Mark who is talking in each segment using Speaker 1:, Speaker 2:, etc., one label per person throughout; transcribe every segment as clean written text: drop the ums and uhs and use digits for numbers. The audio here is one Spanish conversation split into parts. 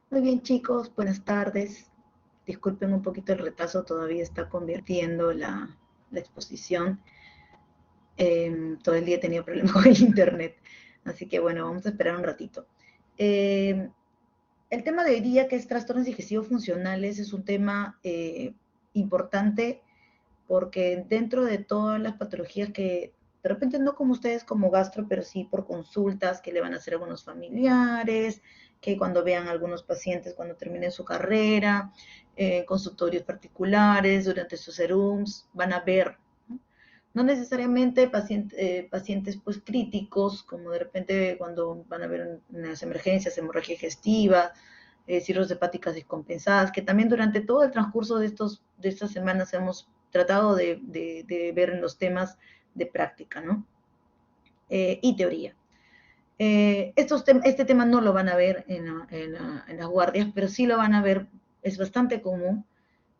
Speaker 1: Muy bien, chicos, buenas tardes. Disculpen un poquito el retraso, todavía está convirtiendo la exposición. Todo el día he tenido problemas con el internet, así que bueno, vamos a esperar un ratito. Eh, el tema de hoy día, que es trastornos digestivos funcionales, es un tema importante porque dentro de todas las patologías que de repente no como ustedes como gastro, pero sí por consultas que le van a hacer algunos familiares, que cuando vean algunos pacientes cuando terminen su carrera, consultorios particulares, durante sus serums, van a ver, ¿no? No necesariamente pacientes pues críticos, como de repente cuando van a ver unas emergencias, hemorragia digestiva, cirrosis hepáticas descompensadas, que también durante todo el transcurso de estas semanas hemos tratado de ver en los temas de práctica, ¿no? Y teoría. Este tema no lo van a ver en las guardias, pero sí lo van a ver, es bastante común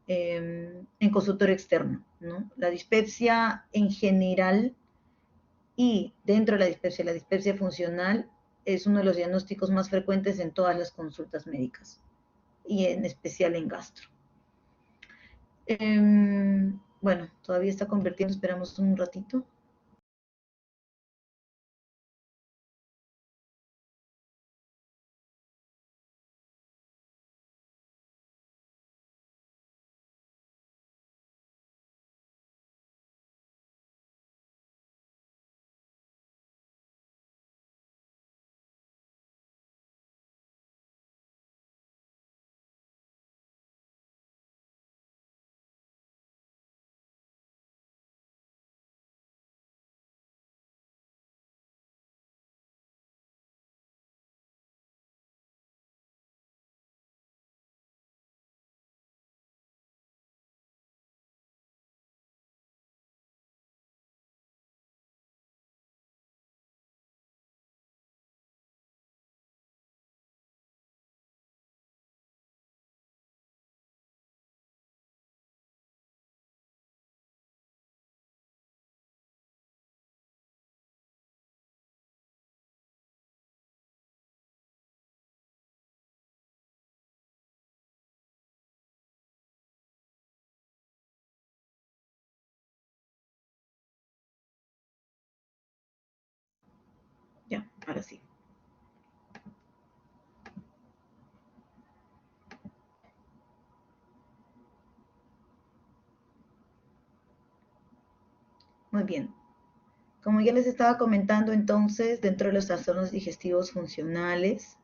Speaker 1: en consultorio externo, ¿no? La dispepsia en general y dentro de la dispepsia funcional es uno de los diagnósticos más frecuentes en todas las consultas médicas y en especial en gastro. Bueno, todavía está convirtiendo, esperamos un ratito. Ya, ahora sí. Muy bien. Como ya les estaba comentando entonces, dentro de los trastornos digestivos funcionales,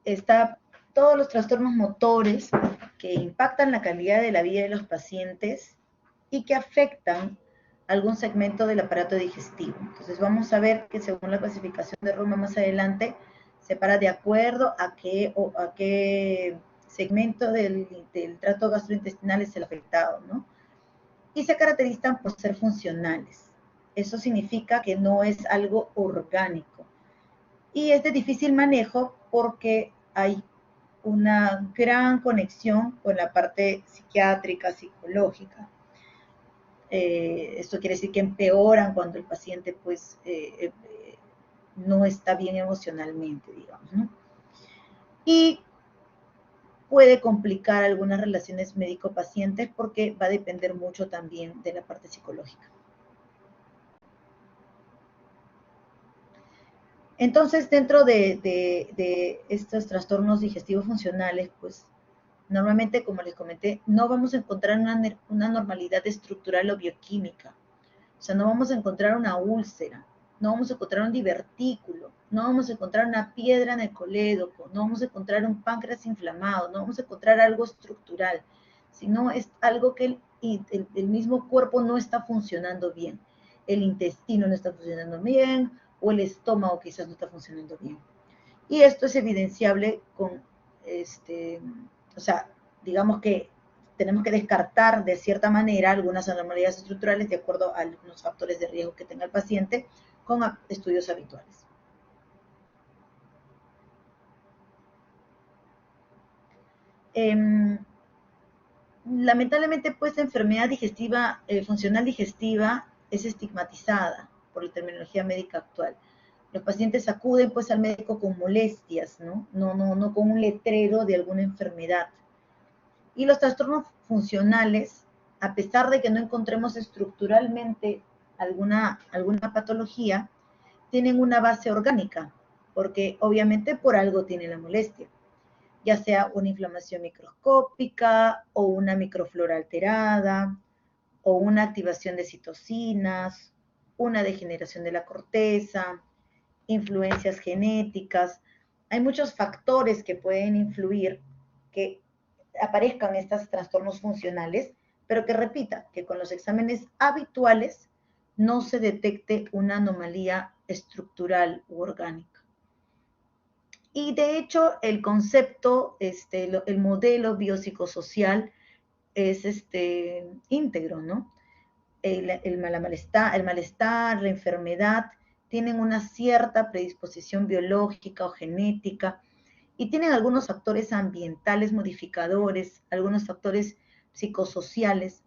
Speaker 1: está todos los trastornos motores que impactan la calidad de la vida de los pacientes y que afectan algún segmento del aparato digestivo. Entonces vamos a ver que según la clasificación de Roma más adelante, separa de acuerdo a qué segmento del trato gastrointestinal es el afectado, ¿no? Y se caracterizan por ser funcionales. Eso significa que no es algo orgánico. Y es de difícil manejo porque hay una gran conexión con la parte psiquiátrica, psicológica. Esto quiere decir que empeoran cuando el paciente pues no está bien emocionalmente, digamos, ¿no? Y puede complicar algunas relaciones médico-pacientes porque va a depender mucho también de la parte psicológica. Entonces, dentro de estos trastornos digestivos funcionales, pues normalmente, como les comenté, no vamos a encontrar una normalidad estructural o bioquímica. O sea, no vamos a encontrar una úlcera, no vamos a encontrar un divertículo, no vamos a encontrar una piedra en el colédoco, no vamos a encontrar un páncreas inflamado, no vamos a encontrar algo estructural, sino es algo que el mismo cuerpo no está funcionando bien. El intestino no está funcionando bien o el estómago quizás no está funcionando bien. Y esto es evidenciable con, o sea, digamos que tenemos que descartar de cierta manera algunas anormalidades estructurales de acuerdo a algunos factores de riesgo que tenga el paciente con estudios habituales. Eh, Lamentablemente, pues la enfermedad digestiva, funcional digestiva, es estigmatizada por la terminología médica actual. Los pacientes acuden pues al médico con molestias, ¿no? No con un letrero de alguna enfermedad. Y los trastornos funcionales, a pesar de que no encontremos estructuralmente alguna patología, tienen una base orgánica, porque obviamente por algo tiene la molestia, ya sea una inflamación microscópica o una microflora alterada o una activación de citocinas, una degeneración de la corteza, influencias genéticas. Hay muchos factores que pueden influir que aparezcan estos trastornos funcionales, pero que repita, que con los exámenes habituales no se detecte una anomalía estructural u orgánica. Y de hecho, el concepto, el modelo biopsicosocial es íntegro, ¿no? El malestar, la enfermedad, tienen una cierta predisposición biológica o genética y tienen algunos factores ambientales modificadores, algunos factores psicosociales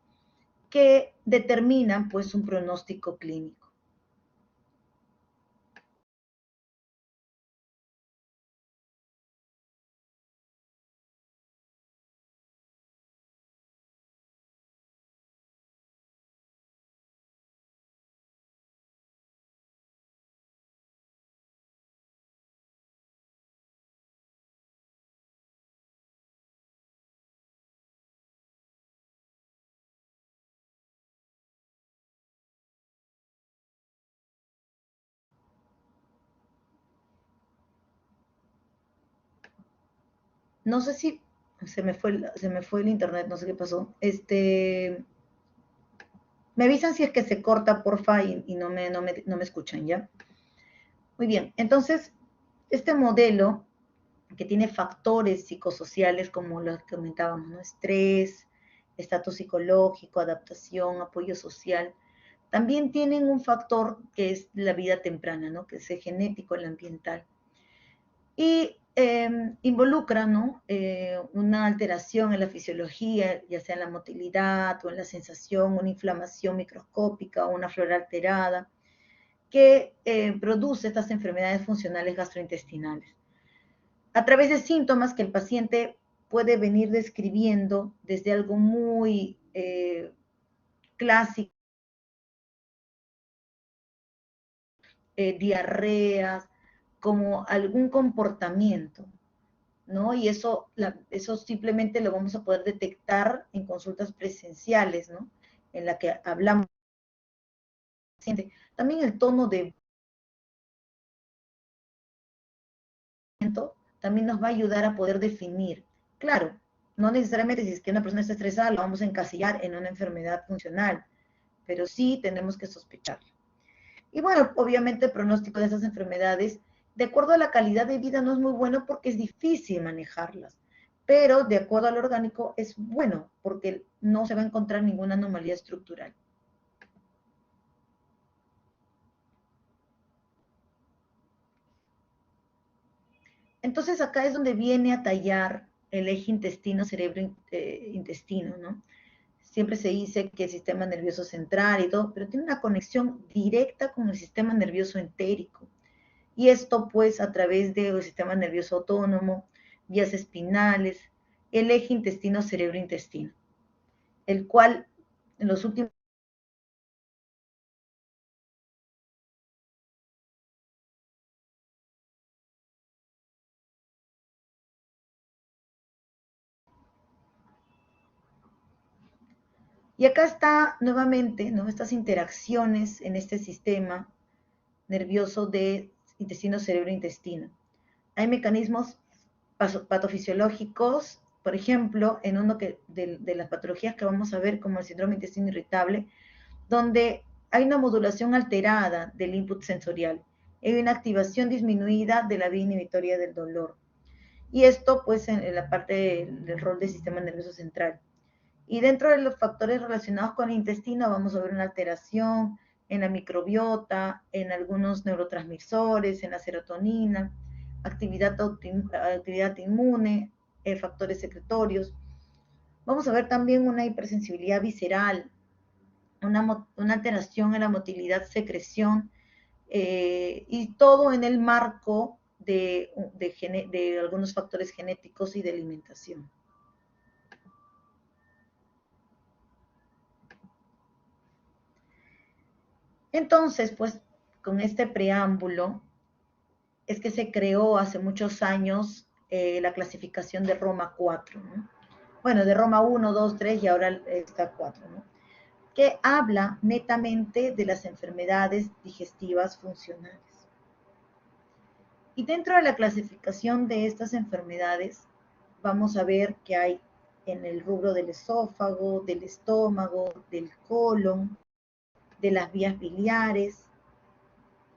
Speaker 1: que determinan pues un pronóstico clínico. No sé si se me fue el internet, no sé qué pasó. Me avisan si es que se corta, porfa, y no me escuchan, ¿ya? Muy bien, entonces, este modelo que tiene factores psicosociales como los que comentábamos, ¿no? Estrés, estatus psicológico, adaptación, apoyo social, también tienen un factor que es la vida temprana, ¿no? Que es el genético, el ambiental. Y involucra, ¿no? Una alteración en la fisiología, ya sea en la motilidad o en la sensación, una inflamación microscópica o una flora alterada, que produce estas enfermedades funcionales gastrointestinales. A través de síntomas que el paciente puede venir describiendo desde algo muy clásico, diarreas, como algún comportamiento, ¿no? Y eso simplemente lo vamos a poder detectar en consultas presenciales, ¿no? En la que hablamos. También el tono de también nos va a ayudar a poder definir. Claro, no necesariamente si es que una persona está estresada la vamos a encasillar en una enfermedad funcional, pero sí tenemos que sospecharlo. Y bueno, obviamente el pronóstico de esas enfermedades, de acuerdo a la calidad de vida, no es muy bueno porque es difícil manejarlas, pero de acuerdo al orgánico es bueno porque no se va a encontrar ninguna anomalía estructural. Entonces acá es donde viene a tallar el eje intestino-cerebro-intestino, ¿no? Siempre se dice que el sistema nervioso central y todo, pero tiene una conexión directa con el sistema nervioso entérico. Y esto pues a través del sistema nervioso autónomo, vías espinales, el eje intestino-cerebro-intestino, el cual en los últimos. Y acá está nuevamente, ¿no? Estas interacciones en este sistema nervioso de intestino, cerebro, intestino. Hay mecanismos patofisiológicos, por ejemplo, en uno de las patologías que vamos a ver, como el síndrome de intestino irritable, donde hay una modulación alterada del input sensorial, hay una activación disminuida de la vía inhibitoria del dolor. Y esto, pues, en la parte del rol del sistema nervioso central. Y dentro de los factores relacionados con el intestino vamos a ver una alteración en la microbiota, en algunos neurotransmisores, en la serotonina, actividad inmune, factores secretorios. Vamos a ver también una hipersensibilidad visceral, una alteración en la motilidad secreción y todo en el marco de algunos factores genéticos y de alimentación. Entonces, pues, con este preámbulo, es que se creó hace muchos años la clasificación de Roma 4, ¿no? Bueno, de Roma 1, 2, 3 y ahora está 4, ¿no? Que habla netamente de las enfermedades digestivas funcionales. Y dentro de la clasificación de estas enfermedades, vamos a ver que hay en el rubro del esófago, del estómago, del colon, de las vías biliares,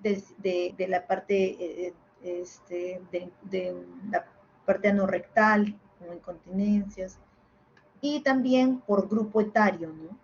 Speaker 1: de la parte de la parte anorrectal, como incontinencias, y también por grupo etario, ¿no?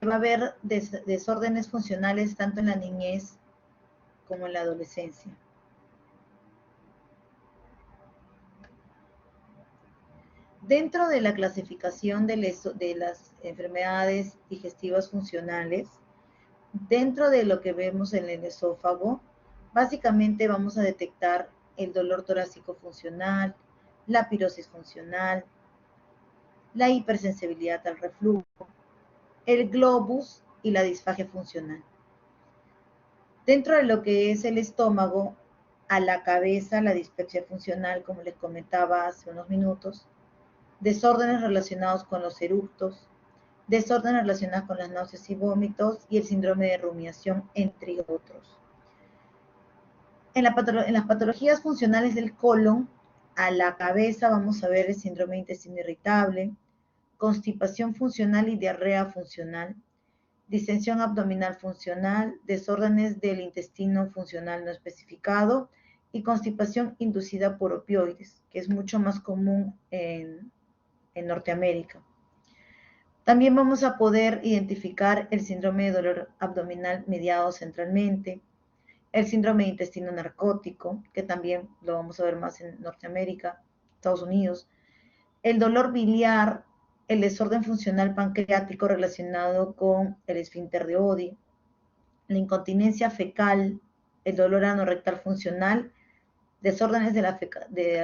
Speaker 1: Va a haber desórdenes funcionales tanto en la niñez como en la adolescencia. Dentro de la clasificación de las enfermedades digestivas funcionales, dentro de lo que vemos en el esófago, básicamente vamos a detectar el dolor torácico funcional, la pirosis funcional, la hipersensibilidad al reflujo, el globus y la disfagia funcional. Dentro de lo que es el estómago, a la cabeza, la dispepsia funcional, como les comentaba hace unos minutos, desórdenes relacionados con los eructos, desórdenes relacionados con las náuseas y vómitos y el síndrome de rumiación, entre otros. En las patologías funcionales del colon, a la cabeza vamos a ver el síndrome de intestino irritable, constipación funcional y diarrea funcional, distensión abdominal funcional, desórdenes del intestino funcional no especificado y constipación inducida por opioides, que es mucho más común en Norteamérica. También vamos a poder identificar el síndrome de dolor abdominal mediado centralmente, el síndrome de intestino narcótico, que también lo vamos a ver más en Norteamérica, Estados Unidos, el dolor biliar, el desorden funcional pancreático relacionado con el esfínter de Oddi, la incontinencia fecal, el dolor anorrectal funcional, desórdenes de la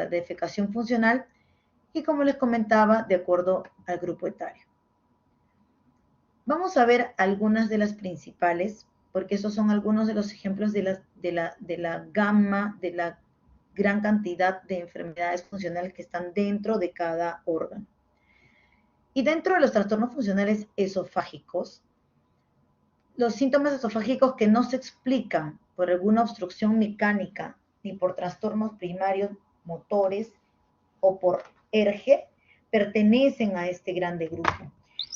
Speaker 1: defecación funcional y, como les comentaba, de acuerdo al grupo etario. Vamos a ver algunas de las principales, porque esos son algunos de los ejemplos de la gama, de la gran cantidad de enfermedades funcionales que están dentro de cada órgano. Y dentro de los trastornos funcionales esofágicos, los síntomas esofágicos que no se explican por alguna obstrucción mecánica ni por trastornos primarios motores o por ERGE pertenecen a este grande grupo.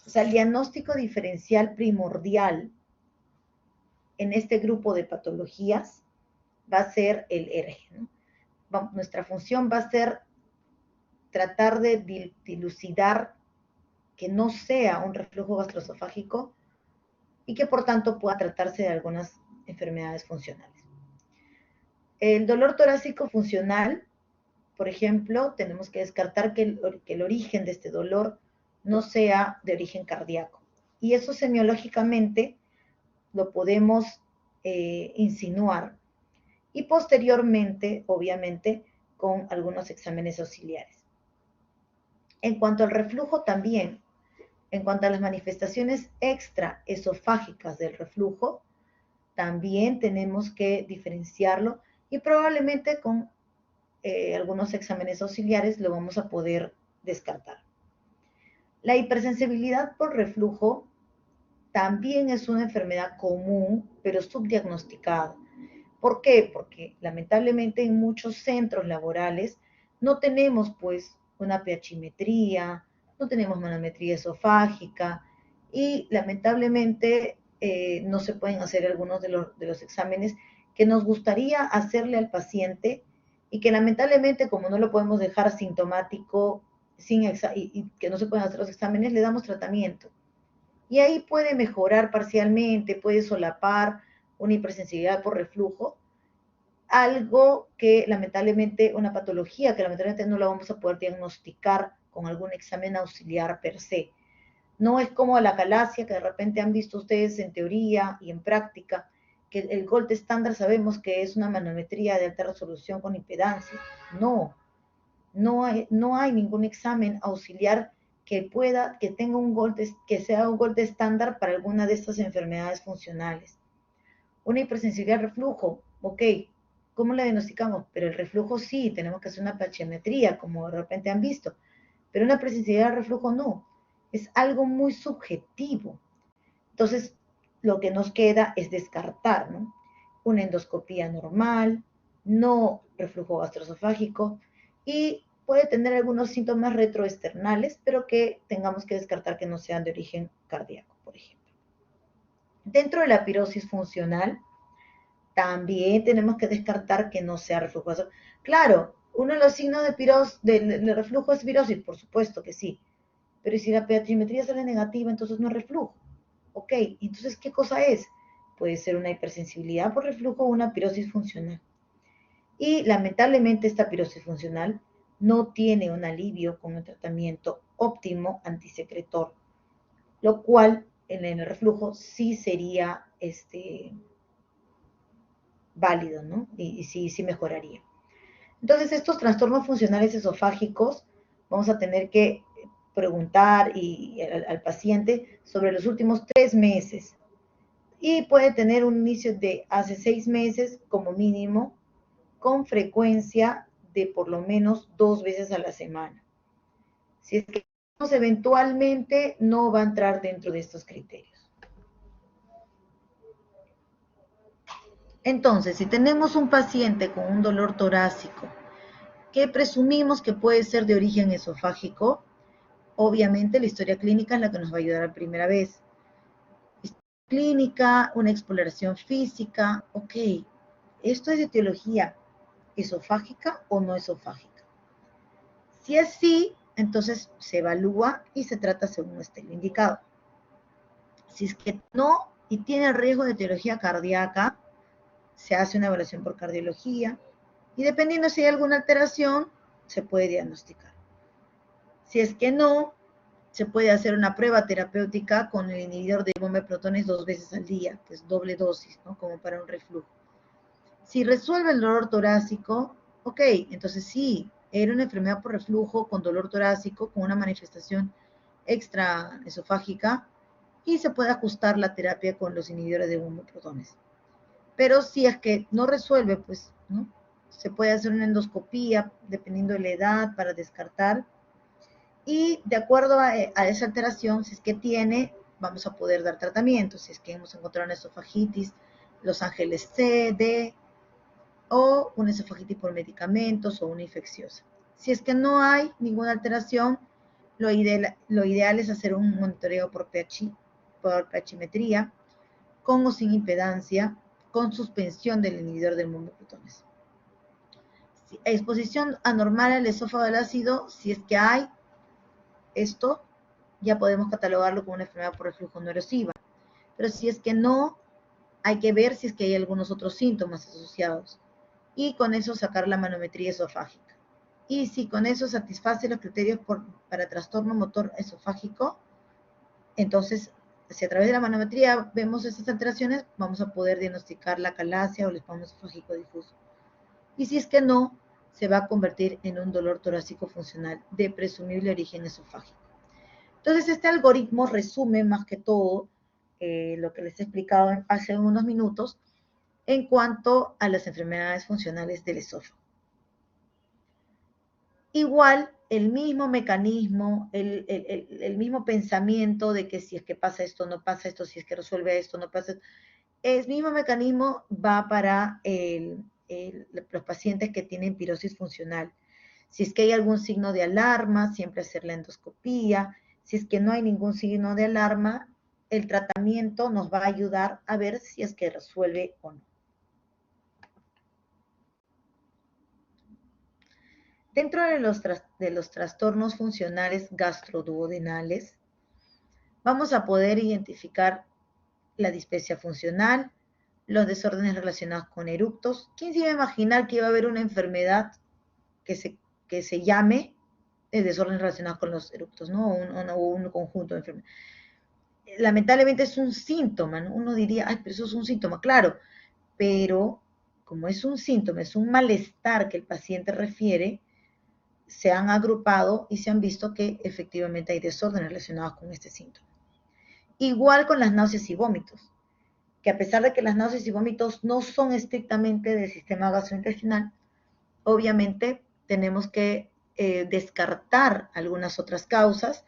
Speaker 1: O sea, el diagnóstico diferencial primordial en este grupo de patologías va a ser el ERGE, ¿no? Nuestra función va a ser tratar de dilucidar que no sea un reflujo gastroesofágico y que por tanto pueda tratarse de algunas enfermedades funcionales. El dolor torácico funcional, por ejemplo, tenemos que descartar que el origen de este dolor no sea de origen cardíaco. Y eso semiológicamente lo podemos insinuar. Y posteriormente, obviamente, con algunos exámenes auxiliares. En cuanto al reflujo también, en cuanto a las manifestaciones extraesofágicas del reflujo, también tenemos que diferenciarlo y probablemente con algunos exámenes auxiliares lo vamos a poder descartar. La hipersensibilidad por reflujo también es una enfermedad común, pero subdiagnosticada. ¿Por qué? Porque lamentablemente en muchos centros laborales no tenemos pues una pHimetría, no tenemos manometría esofágica y lamentablemente no se pueden hacer algunos de los exámenes que nos gustaría hacerle al paciente y que lamentablemente como no lo podemos dejar sintomático y que no se pueden hacer los exámenes, le damos tratamiento. Y ahí puede mejorar parcialmente, puede solapar una hipersensibilidad por reflujo, algo que lamentablemente, una patología que lamentablemente no la vamos a poder diagnosticar con algún examen auxiliar per se. No es como la calasia que de repente han visto ustedes en teoría y en práctica, que el gold estándar sabemos que es una manometría de alta resolución con impedancia. No hay ningún examen auxiliar que tenga que sea un gold estándar para alguna de estas enfermedades funcionales. Una hipersensibilidad al reflujo, ok, ¿cómo la diagnosticamos? Pero el reflujo sí, tenemos que hacer una pachiometría, como de repente han visto, pero una hipersensibilidad al reflujo no, es algo muy subjetivo. Entonces, lo que nos queda es descartar, ¿no? Una endoscopía normal, no reflujo gastroesofágico y puede tener algunos síntomas retroesternales, pero que tengamos que descartar que no sean de origen cardíaco, por ejemplo. Dentro de la pirosis funcional, también tenemos que descartar que no sea reflujo gastroesofágico. Claro, uno de los signos de reflujo es pirosis, por supuesto que sí, pero si la pHimetría sale negativa, entonces no es reflujo. Ok, entonces, ¿qué cosa es? Puede ser una hipersensibilidad por reflujo o una pirosis funcional. Y lamentablemente esta pirosis funcional no tiene un alivio con el tratamiento óptimo antisecretor, lo cual en el reflujo sí sería válido, ¿no? Y sí mejoraría. Entonces, estos trastornos funcionales esofágicos vamos a tener que preguntar al paciente sobre los últimos 3 meses. Y puede tener un inicio de hace 6 meses como mínimo, con frecuencia de por lo menos 2 veces a la semana. Si es que eventualmente no va a entrar dentro de estos criterios. Entonces, si tenemos un paciente con un dolor torácico que presumimos que puede ser de origen esofágico, obviamente la historia clínica es la que nos va a ayudar a primera vez. Clínica, una exploración física, ok, esto es de etiología esofágica o no esofágica. Si es sí, entonces se evalúa y se trata según esté lo indicado. Si es que no y tiene riesgo de etiología cardíaca, se hace una evaluación por cardiología y dependiendo si hay alguna alteración, se puede diagnosticar. Si es que no, se puede hacer una prueba terapéutica con el inhibidor de bomba de protones 2 veces al día, que es doble dosis, ¿no? Como para un reflujo. Si resuelve el dolor torácico, ok, entonces sí, era una enfermedad por reflujo con dolor torácico, con una manifestación extraesofágica, y se puede ajustar la terapia con los inhibidores de bomba de protones. Pero si es que no resuelve, pues, ¿no? Se puede hacer una endoscopía, dependiendo de la edad, para descartar. Y de acuerdo a esa alteración, si es que tiene, vamos a poder dar tratamiento. Si es que hemos encontrado una esofagitis, Los Ángeles C, D, o una esofagitis por medicamentos o una infecciosa. Si es que no hay ninguna alteración, lo ideal es hacer un monitoreo por pHimetría, con o sin impedancia, con suspensión del inhibidor del bomba de protones. Exposición anormal al esófago del ácido, si es que hay esto, ya podemos catalogarlo como una enfermedad por reflujo no erosiva. Pero si es que no, hay que ver si es que hay algunos otros síntomas asociados. Y con eso sacar la manometría esofágica. Y si con eso satisface los criterios para trastorno motor esofágico, entonces, si a través de la manometría vemos esas alteraciones, vamos a poder diagnosticar la calasia o el espasmo esofágico difuso. Y si es que no, se va a convertir en un dolor torácico funcional de presumible origen esofágico. Entonces, este algoritmo resume más que todo lo que les he explicado hace unos minutos en cuanto a las enfermedades funcionales del esófago. Igual, el mismo mecanismo, el mismo pensamiento de que si es que pasa esto, no pasa esto, si es que resuelve esto, no pasa esto, el mismo mecanismo va para los pacientes que tienen pirosis funcional. Si es que hay algún signo de alarma, siempre hacer la endoscopía. Si es que no hay ningún signo de alarma, el tratamiento nos va a ayudar a ver si es que resuelve o no. Dentro de los trastornos funcionales gastroduodenales, vamos a poder identificar la dispepsia funcional, los desórdenes relacionados con eructos. ¿Quién se iba a imaginar que iba a haber una enfermedad que se llame desórdenes relacionados con los eructos, ¿no? O un conjunto de enfermedades. Lamentablemente es un síntoma, ¿no? Uno diría, ay, pero eso es un síntoma, claro, pero como es un síntoma, es un malestar que el paciente refiere, se han agrupado y se han visto que efectivamente hay desórdenes relacionados con este síntoma. Igual con las náuseas y vómitos, que a pesar de que las náuseas y vómitos no son estrictamente del sistema gastrointestinal, obviamente tenemos que descartar algunas otras causas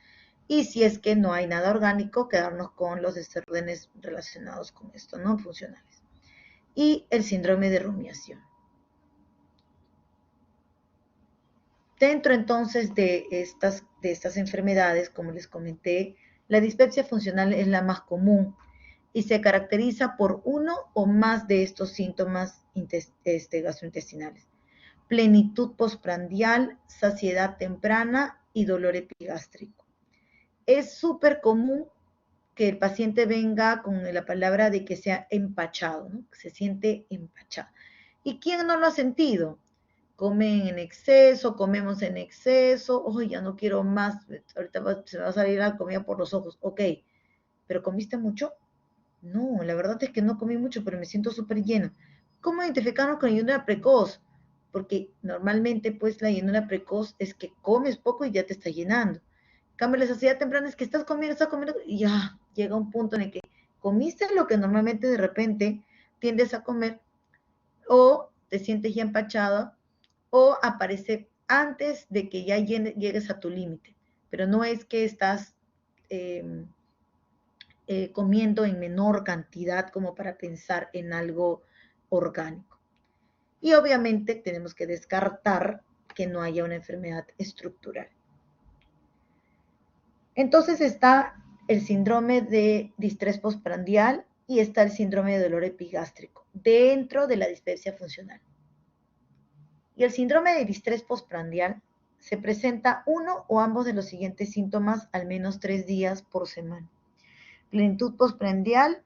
Speaker 1: y si es que no hay nada orgánico, quedarnos con los desórdenes relacionados con esto, no funcionales. Y el síndrome de rumiación. Dentro entonces de estas enfermedades, como les comenté, la dispepsia funcional es la más común y se caracteriza por uno o más de estos síntomas gastrointestinales. Plenitud postprandial, saciedad temprana y dolor epigástrico. Es súper común que el paciente venga con la palabra de que sea empachado, ¿no? Que se siente empachado. ¿Y quién no lo ha sentido? Comen en exceso, comemos en exceso, oh, ya no quiero más, ahorita se me va a salir la comida por los ojos. Ok, ¿pero comiste mucho? No, la verdad es que no comí mucho, pero me siento súper lleno. ¿Cómo identificarnos con llenura precoz? Porque normalmente, pues, la llenura precoz es que comes poco y ya te está llenando. En cambio, la saciedad temprana es que estás comiendo, y ya llega un punto en el que comiste lo que normalmente de repente tiendes a comer, o te sientes ya empachado, o aparece antes de que ya llegues a tu límite. Pero no es que estás comiendo en menor cantidad como para pensar en algo orgánico. Y obviamente tenemos que descartar que no haya una enfermedad estructural. Entonces está el síndrome de distrés postprandial y está el síndrome de dolor epigástrico dentro de la dispepsia funcional. Y el síndrome de distrés postprandial se presenta uno o ambos de los siguientes síntomas al menos 3 días por semana. Plenitud postprandial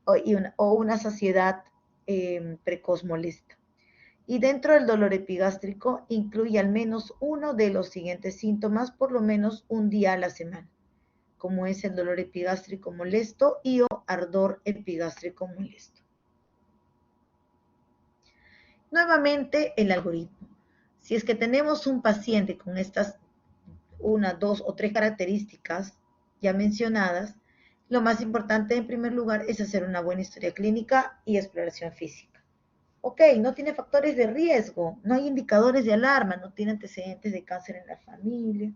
Speaker 1: o una saciedad precoz molesta. Y dentro del dolor epigástrico incluye al menos uno de los siguientes síntomas por lo menos un día a la semana, como es el dolor epigástrico molesto y o ardor epigástrico molesto. Nuevamente el algoritmo. Si es que tenemos un paciente con estas 1, 2 o 3 características ya mencionadas, lo más importante en primer lugar es hacer una buena historia clínica y exploración física. Ok, no tiene factores de riesgo, no hay indicadores de alarma, no tiene antecedentes de cáncer en la familia.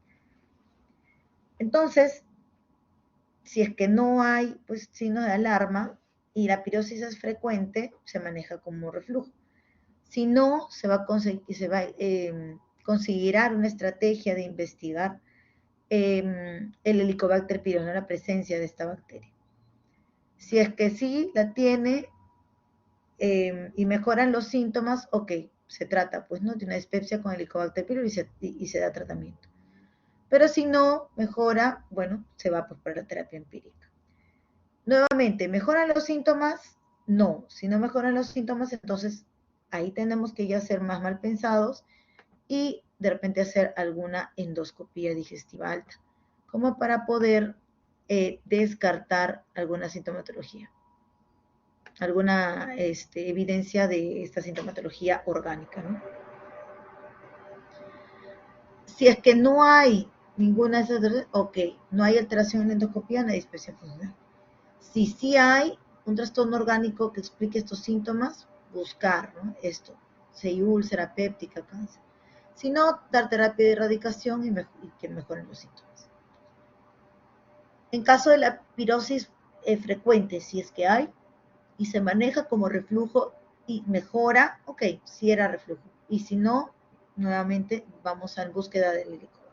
Speaker 1: Entonces, si es que no hay pues, signo de alarma y la pirosis es frecuente, se maneja como reflujo. Si no, se va a conseguirá una estrategia de investigar el Helicobacter pylori, la presencia de esta bacteria. Si es que sí la tiene y mejoran los síntomas, ok, se trata pues, ¿no? de una dispepsia con Helicobacter pylori y se da tratamiento. Pero si no mejora, bueno, se va pues, por la terapia empírica. Nuevamente, ¿mejoran los síntomas? No. Si no mejoran los síntomas, entonces ahí tenemos que ya ser más mal pensados y de repente hacer alguna endoscopía digestiva alta, como para poder descartar alguna sintomatología, alguna evidencia de esta sintomatología orgánica, ¿no? Si es que no hay ninguna de esas, ok, no hay alteración en la endoscopía, no hay dispepsia funcional. Si sí hay un trastorno orgánico que explique estos síntomas, buscar, ¿no? Esto, si úlcera péptica, cáncer. Si no, dar terapia de erradicación y que mejoren los síntomas. En caso de la pirosis frecuente, si es que hay, y se maneja como reflujo y mejora, ok, si era reflujo. Y si no, Nuevamente vamos en búsqueda del helicóptero.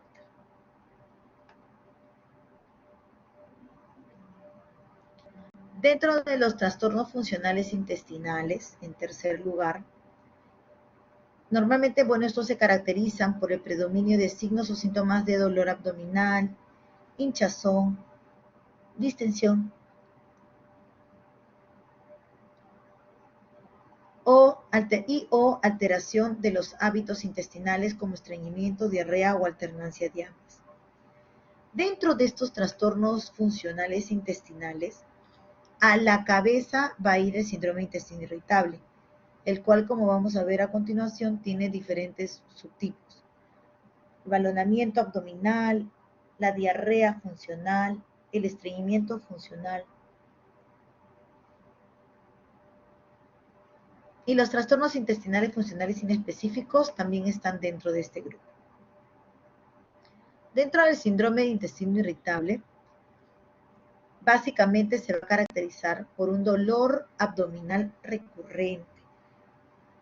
Speaker 1: Dentro de los trastornos funcionales intestinales, en tercer lugar, normalmente, bueno, estos se caracterizan por el predominio de signos o síntomas de dolor abdominal, hinchazón, distensión o alteración de los hábitos intestinales como estreñimiento, diarrea o alternancia de ambas. Dentro de estos trastornos funcionales intestinales, a la cabeza va a ir el síndrome de intestino irritable, el cual, como vamos a ver a continuación, tiene diferentes subtipos. Balonamiento abdominal, la diarrea funcional, el estreñimiento funcional. Y los trastornos intestinales funcionales inespecíficos también están dentro de este grupo. Dentro del síndrome de intestino irritable, básicamente se va a caracterizar por un dolor abdominal recurrente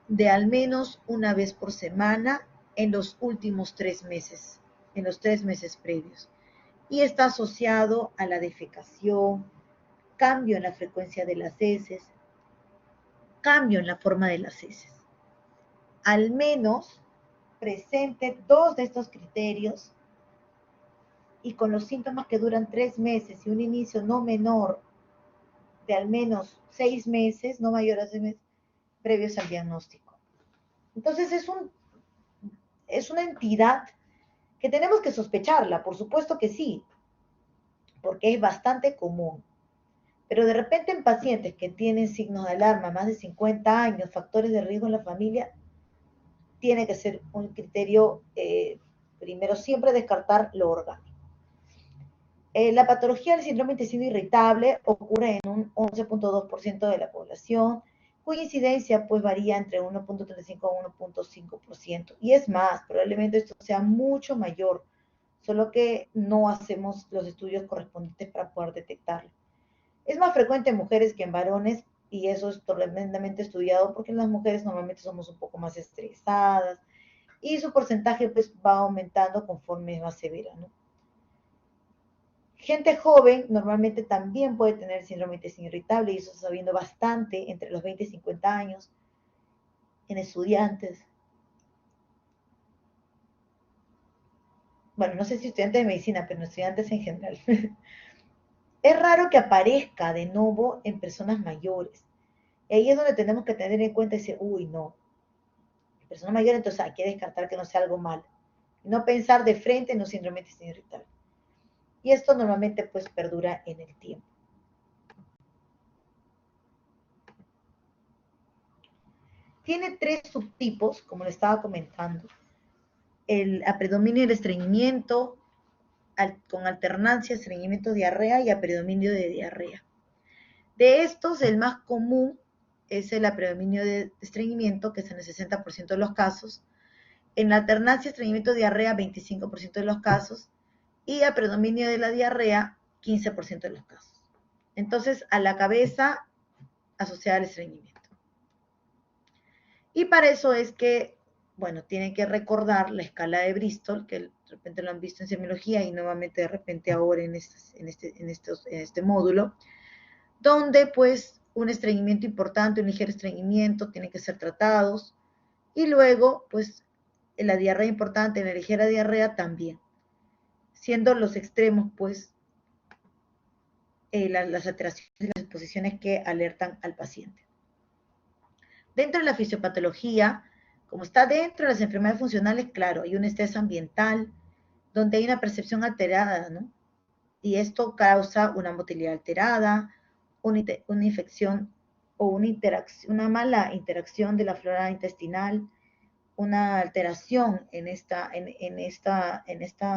Speaker 1: de al menos una vez por semana en los últimos 3 meses, en los 3 meses previos. Y está asociado a la defecación, cambio en la frecuencia de las heces, cambio en la forma de las heces. Al menos presente 2 de estos criterios y con los síntomas que duran 3 meses y un inicio no menor de al menos 6 meses, no mayor a 6 meses, previos al diagnóstico. Entonces es una entidad que tenemos que sospecharla, por supuesto que sí, porque es bastante común. Pero de repente en pacientes que tienen signos de alarma, más de 50 años, factores de riesgo en la familia, tiene que ser un criterio, primero siempre descartar lo orgánico. La patología del síndrome de intestino irritable ocurre en un 11.2% de la población, cuya incidencia pues varía entre 1.35 a 1.5%. Y es más, probablemente esto sea mucho mayor, solo que no hacemos los estudios correspondientes para poder detectarlo. Es más frecuente en mujeres que en varones, y eso es tremendamente estudiado porque las mujeres normalmente somos un poco más estresadas y su porcentaje pues va aumentando conforme es más severa, ¿no? Gente joven normalmente también puede tener síndrome de intestino irritable y eso se está viendo bastante entre los 20 y 50 años en estudiantes. Bueno, no sé si estudiantes de medicina, pero en estudiantes en general. Es raro que aparezca de nuevo en personas mayores. Y ahí es donde tenemos que tener en cuenta y decir, uy, no, persona mayor, entonces hay que descartar que no sea algo malo. Y no pensar de frente en un síndrome de intestino irritable. Y esto normalmente pues perdura en el tiempo. Tiene 3 subtipos, como le estaba comentando. A predominio del estreñimiento, con alternancia estreñimiento diarrea y a predominio de diarrea. De estos, el más común es el predominio de estreñimiento, que es en el 60% de los casos. En la alternancia estreñimiento diarrea, 25% de los casos. Y a predominio de la diarrea, 15% de los casos. Entonces, a la cabeza asociada al estreñimiento. Y para eso es que, bueno, tienen que recordar la escala de Bristol, que de repente lo han visto en semiología y nuevamente de repente ahora en este módulo, donde pues un estreñimiento importante, un ligero estreñimiento, tienen que ser tratados. Y luego, pues, la diarrea importante, la ligera diarrea también. Siendo los extremos, pues, las alteraciones y las exposiciones que alertan al paciente. Dentro de la fisiopatología, como está dentro de las enfermedades funcionales, claro, hay un estrés ambiental, donde hay una percepción alterada, ¿no? Y esto causa una motilidad alterada, una infección o una mala interacción de la flora intestinal, una alteración en esta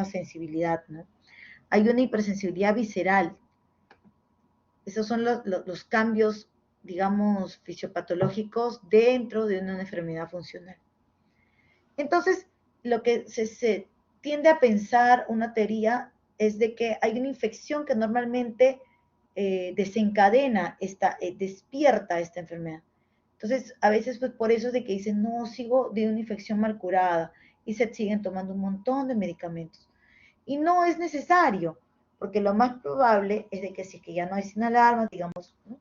Speaker 1: sensibilidad, ¿no? Hay una hipersensibilidad visceral. Esos son los cambios, digamos, fisiopatológicos dentro de una enfermedad funcional. Entonces, lo que se tiende a pensar, una teoría, es de que hay una infección que normalmente desencadena, despierta esta enfermedad. Entonces, a veces pues, por eso es de que dicen, no, sigo de una infección mal curada. y se siguen tomando un montón de medicamentos. Y no es necesario, porque lo más probable es de que si es que ya no hay sin alarma, digamos, ¿no?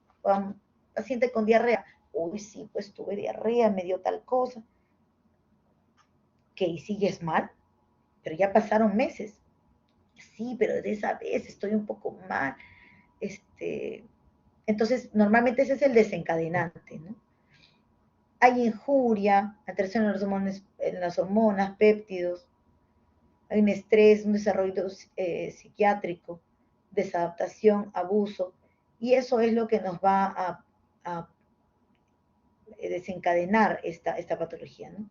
Speaker 1: Paciente con diarrea, uy, sí, pues tuve diarrea, me dio tal cosa, que y sigues mal, pero ya pasaron meses. Sí, pero de esa vez estoy un poco mal. Entonces, normalmente ese es el desencadenante, ¿no? Hay injuria, alteración en las hormonas, péptidos, hay un estrés, un desarrollo psiquiátrico, desadaptación, abuso, y eso es lo que nos va a desencadenar esta patología, ¿no?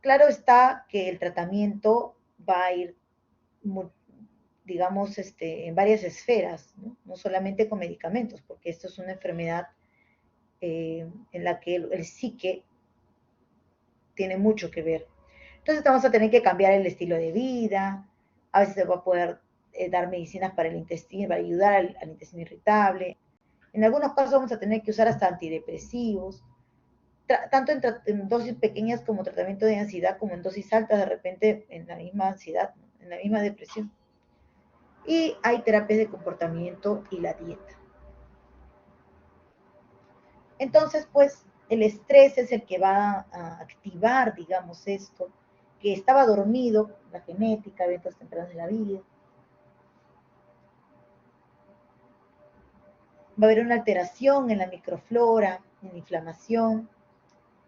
Speaker 1: Claro está que el tratamiento va a ir, digamos, en varias esferas, ¿no? No solamente con medicamentos, porque esto es una enfermedad en la que el psique tiene mucho que ver. Entonces vamos a tener que cambiar el estilo de vida, a veces se va a poder dar medicinas para el intestino, para ayudar al intestino irritable. En algunos casos vamos a tener que usar hasta antidepresivos, tanto en dosis pequeñas como tratamiento de ansiedad, como en dosis altas de repente en la misma ansiedad, en la misma depresión. Y hay terapias de comportamiento y la dieta. Entonces, pues, el estrés es el que va a activar, digamos, esto, que estaba dormido, la genética, eventos tempranos de la vida. Va a haber una alteración en la microflora, en la inflamación.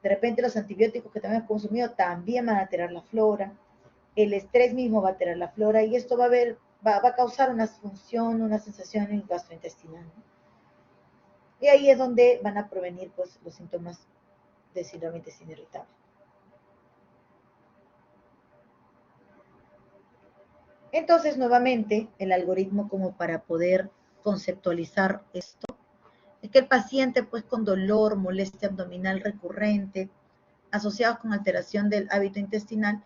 Speaker 1: De repente los antibióticos que también hemos consumido también van a alterar la flora. El estrés mismo va a alterar la flora y esto va a causar una función, una sensación gastrointestinal. Y ahí es donde van a provenir pues, los síntomas de síndrome de intestino irritable. Entonces, nuevamente, el algoritmo como para poder conceptualizar esto, es que el paciente pues con dolor, molestia abdominal recurrente, asociados con alteración del hábito intestinal,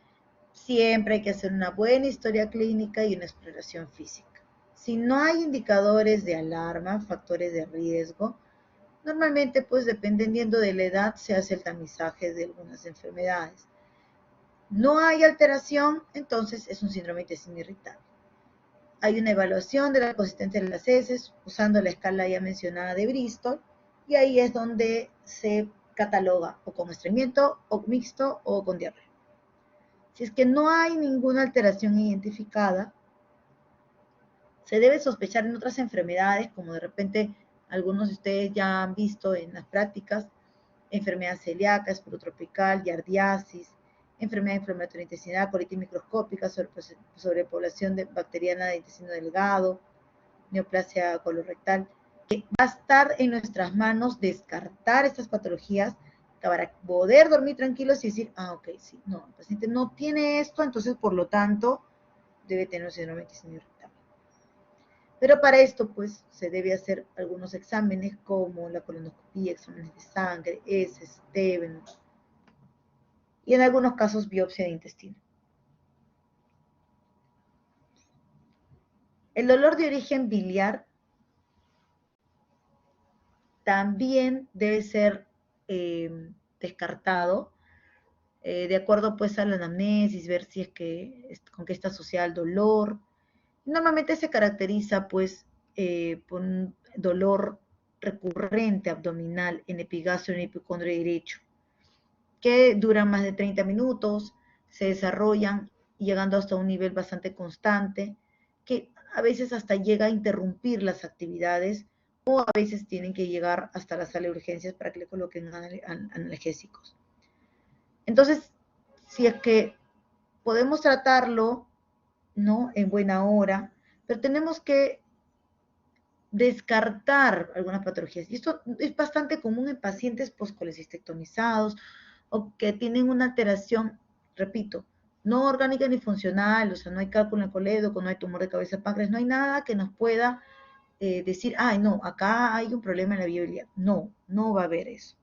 Speaker 1: siempre hay que hacer una buena historia clínica y una exploración física. Si no hay indicadores de alarma, factores de riesgo, normalmente pues dependiendo de la edad se hace el tamizaje de algunas enfermedades. No hay alteración, entonces es un síndrome de intestino irritable. Hay una evaluación de la consistencia de las heces usando la escala ya mencionada de Bristol y ahí es donde se cataloga o con estreñimiento o mixto o con diarrea. Si es que no hay ninguna alteración identificada, se debe sospechar en otras enfermedades, como de repente algunos de ustedes ya han visto en las prácticas, enfermedad celíaca, esclerotropical, yardiasis, enfermedad inflamatoria intestinal, colitis microscópica, sobrepoblación bacteriana de intestino delgado, neoplasia colorectal, que va a estar en nuestras manos descartar estas patologías para poder dormir tranquilos y decir, ah, ok, sí, no, el paciente no tiene esto, entonces por lo tanto debe tener un síndrome de intestino irritable. Pero para esto, pues, se debe hacer algunos exámenes como la colonoscopia, exámenes de sangre, heces, TEBN, y en algunos casos biopsia de intestino. El dolor de origen biliar también debe ser descartado de acuerdo pues a la anamnesis, ver si es que con qué está asociado el dolor. Normalmente se caracteriza pues por un dolor recurrente abdominal en epigastrio y en epicondrio derecho, que duran más de 30 minutos, se desarrollan llegando hasta un nivel bastante constante, que a veces hasta llega a interrumpir las actividades o a veces tienen que llegar hasta la sala de urgencias para que le coloquen analgésicos. Entonces, si es que podemos tratarlo, ¿no? En buena hora, pero tenemos que descartar algunas patologías. Y esto es bastante común en pacientes postcolecistectomizados o que tienen una alteración, repito, no orgánica ni funcional, o sea, no hay cálculo en el colédoco, no hay tumor de cabeza páncreas, no hay nada que nos pueda decir, ay, no, acá hay un problema en la viabilidad. No, no va a haber eso.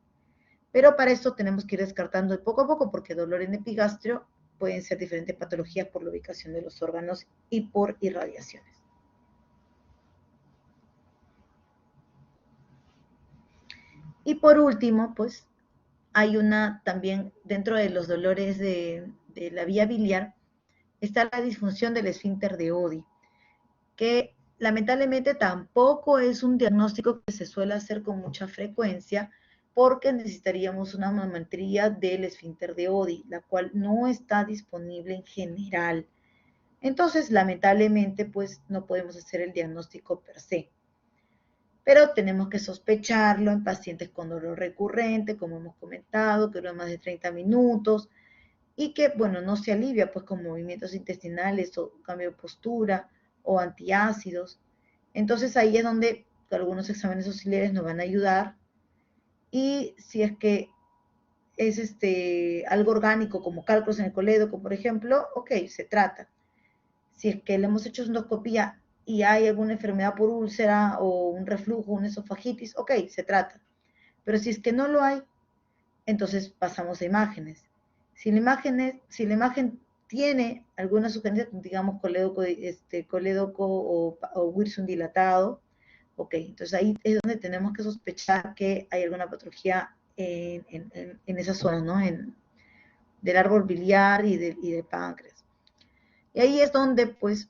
Speaker 1: Pero para esto tenemos que ir descartando de poco a poco, porque dolor en epigastrio pueden ser diferentes patologías por la ubicación de los órganos y por irradiaciones. Y por último, pues, hay una también, dentro de los dolores de la vía biliar, está la disfunción del esfínter de Oddi, que lamentablemente tampoco es un diagnóstico que se suele hacer con mucha frecuencia, porque necesitaríamos una manometría del esfínter de Oddi, la cual no está disponible en general. Entonces, lamentablemente, pues no podemos hacer el diagnóstico per se. Pero tenemos que sospecharlo en pacientes con dolor recurrente, como hemos comentado, que dura más de 30 minutos y que, bueno, no se alivia pues con movimientos intestinales o cambio de postura o antiácidos. Entonces ahí es donde algunos exámenes auxiliares nos van a ayudar, y si es que es algo orgánico como cálculos en el colédoco, por ejemplo, ok, se trata. Si es que le hemos hecho endoscopía y hay alguna enfermedad por úlcera o un reflujo, una esofagitis, ok, se trata. Pero si es que no lo hay, entonces pasamos a imágenes. Si la imagen tiene alguna sugerencia, digamos colédoco o Wilson dilatado, ok, entonces ahí es donde tenemos que sospechar que hay alguna patología en esa zona, ¿no? Del árbol biliar y del páncreas. Y ahí es donde, pues,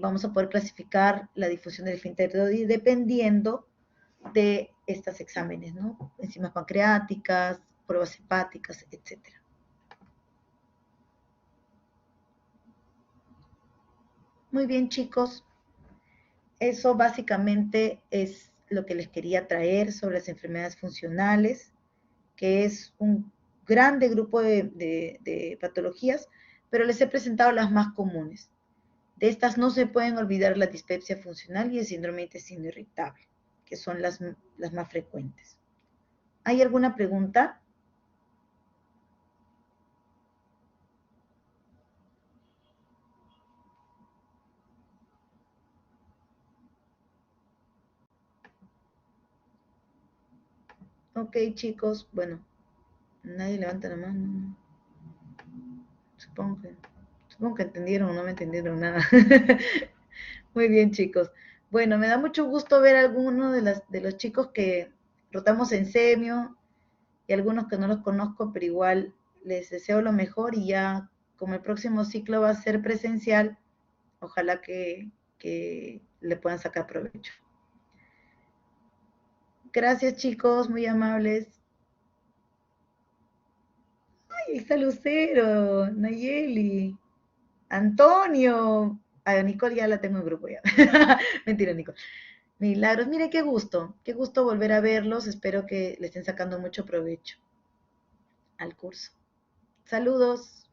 Speaker 1: vamos a poder clasificar la difusión del esfínter de Oddi dependiendo de estos exámenes, ¿no? Enzimas pancreáticas, pruebas hepáticas, etcétera. Muy bien, chicos. Eso básicamente es lo que les quería traer sobre las enfermedades funcionales, que es un grande grupo de patologías, pero les he presentado las más comunes. De estas no se pueden olvidar la dispepsia funcional y el síndrome de intestino irritable, que son las más frecuentes. ¿Hay alguna pregunta? Ok, chicos, bueno, nadie levanta la mano. Supongo que, supongo que entendieron o no me entendieron nada. Muy bien, chicos. Bueno, me da mucho gusto ver a algunos de los chicos que rotamos en semio y algunos que no los conozco, pero igual les deseo lo mejor, y ya como el próximo ciclo va a ser presencial, ojalá que le puedan sacar provecho. Gracias, chicos, muy amables. Ay, está Lucero, Nayeli, Antonio. A Nicole ya la tengo en grupo ya. Mentira, Nicole. Milagros, mire qué gusto volver a verlos. Espero que le estén sacando mucho provecho al curso. Saludos.